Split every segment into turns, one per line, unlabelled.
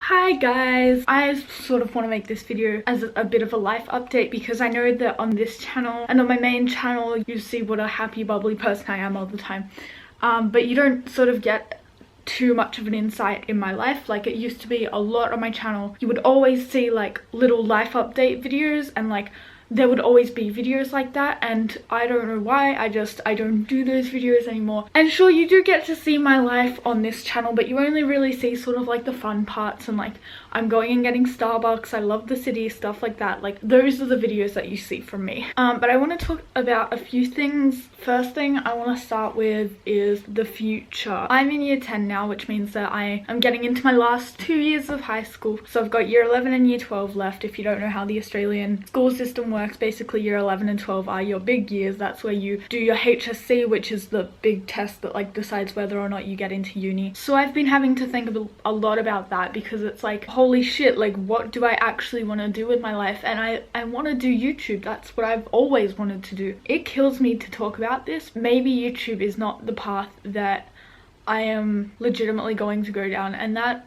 Hi guys, I sort of want to make this video as a bit of a life update because I know that on this channel and on my main channel you see what a happy bubbly person I am all the time, but you don't sort of get too much of an insight in my life like it used to be. A lot on my channel you would always see like little life update videos, and like there would always be videos like that, and I don't know why. I don't do those videos anymore. And sure, you do get to see my life on this channel, but you only really see sort of like the fun parts, and like I'm going and getting Starbucks, I love the city, stuff like that. Like those are the videos that you see from me. But I want to talk about a few things. First thing I want to start with is the future. I'm in year 10 now, which means that I am getting into my last 2 years of high school. So I've got year 11 and year 12 left. If you don't know how the Australian school system works, basically year 11 and 12 are your big years. That's where you do your HSC, which is the big test that like decides whether or not you get into uni. So I've been having to think a lot about that, because it's like, holy shit, like what do I actually want to do with my life? And I want to do YouTube. That's what I've always wanted to do. It kills me to talk about this. Maybe YouTube is not the path that I am legitimately going to go down, and that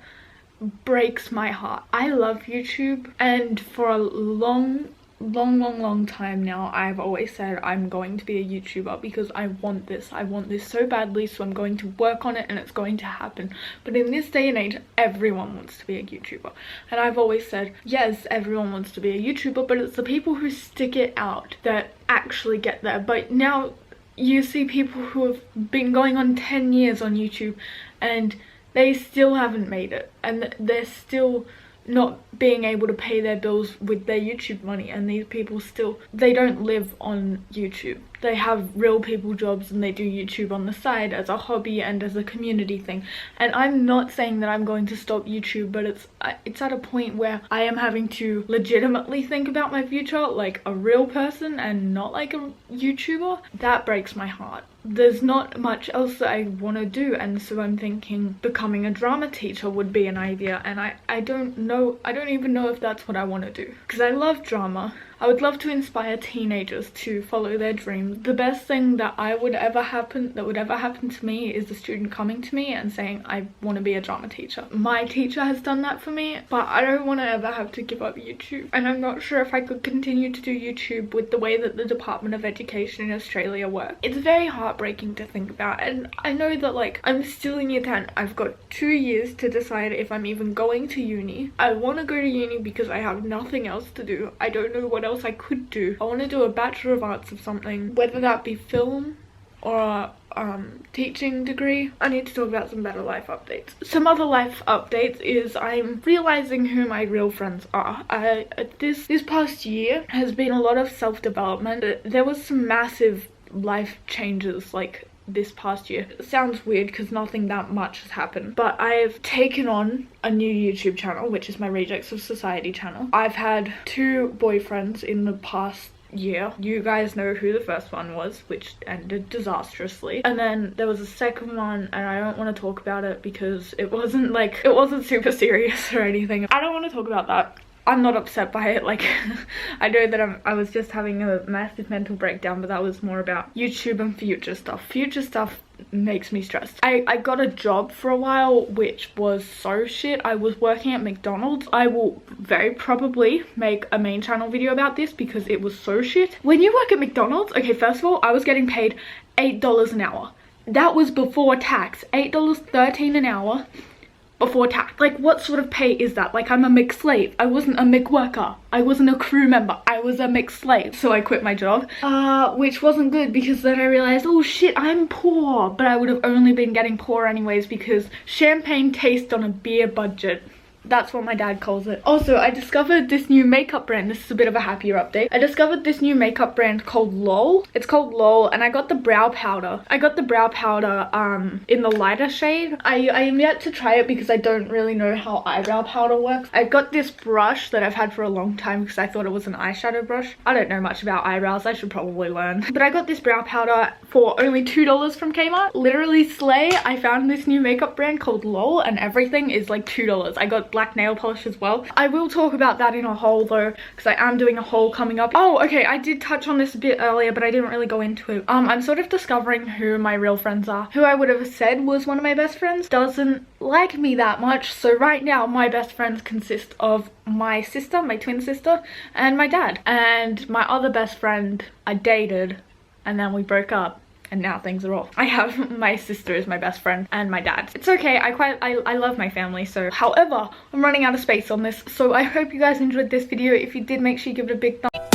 breaks my heart. I love YouTube, and for a long time now I've always said I'm going to be a YouTuber because I want this so badly, so I'm going to work on it and it's going to happen. But in this day and age, everyone wants to be a YouTuber, and I've always said yes, everyone wants to be a YouTuber, but it's the people who stick it out that actually get there. But now you see people who have been going on 10 years on YouTube and they still haven't made it, and they're still not being able to pay their bills with their YouTube money. And these people still, they don't live on YouTube. They have real people jobs and they do YouTube on the side as a hobby and as a community thing. And I'm not saying that I'm going to stop YouTube, but it's at a point where I am having to legitimately think about my future like a real person and not like a YouTuber. That breaks my heart. There's not much else that I want to do, and so I'm thinking becoming a drama teacher would be an idea, and I don't even know if that's what I want to do, because I love drama. I would love to inspire teenagers to follow their dreams. The best thing that would ever happen to me is a student coming to me and saying, I want to be a drama teacher. My teacher has done that for me, but I don't want to ever have to give up YouTube. And I'm not sure if I could continue to do YouTube with the way that the Department of Education in Australia works. It's very heartbreaking to think about, and I know that like I'm still in year 10. I've got 2 years to decide if I'm even going to uni. I want to go to uni because I have nothing else to do. I don't know what else I could do. I want to do a Bachelor of Arts of something, whether that be film or a teaching degree. I need to talk about some better life updates. Some other life updates is I'm realizing who my real friends are. This past year has been a lot of self-development. There was some massive life changes like this past year. It sounds weird because nothing that much has happened, but I've taken on a new YouTube channel, which is my Rejects of Society channel. I've had 2 boyfriends in the past year. You guys know who the first one was, which ended disastrously, and then there was a second one, and I don't want to talk about it because it wasn't super serious or anything. I don't want to talk about that. I'm not upset by it. Like I know that I was just having a massive mental breakdown, but that was more about YouTube and future stuff. Future stuff makes me stressed. I got a job for a while which was so shit. I was working at McDonald's. I will very probably make a main channel video about this because it was so shit. When you work at McDonald's, okay, first of all, I was getting paid $8 an hour. That was before tax. $8.13 an hour before tax. Like what sort of pay is that? Like I'm a McSlave. I wasn't a McWorker. I wasn't a crew member. I was a McSlave. So I quit my job, which wasn't good, because then I realized, oh shit, I'm poor. But I would have only been getting poor anyways, because champagne tastes on a beer budget. That's what my dad calls it. Also, I discovered this new makeup brand. This is a bit of a happier update. I discovered this new makeup brand called LOL. It's called LOL, and I got the brow powder. I got the brow powder in the lighter shade. I am yet to try it because I don't really know how eyebrow powder works. I got this brush that I've had for a long time because I thought it was an eyeshadow brush. I don't know much about eyebrows. I should probably learn. But I got this brow powder for only $2 from Kmart. Literally slay. I found this new makeup brand called LOL, and everything is like $2. I got black nail polish as well. I will talk about that in a haul though, because I am doing a haul coming up. Oh, okay, I did touch on this a bit earlier, but I didn't really go into it. I'm sort of discovering who my real friends are. Who I would have said was one of my best friends doesn't like me that much. So right now, my best friends consist of my sister, my twin sister, and my dad. And my other best friend I dated, and then we broke up. And now things are off. I have my sister as my best friend and my dad. It's okay, I love my family. So however, I'm running out of space on this, so I hope you guys enjoyed this video. If you did, make sure you give it a big thumbs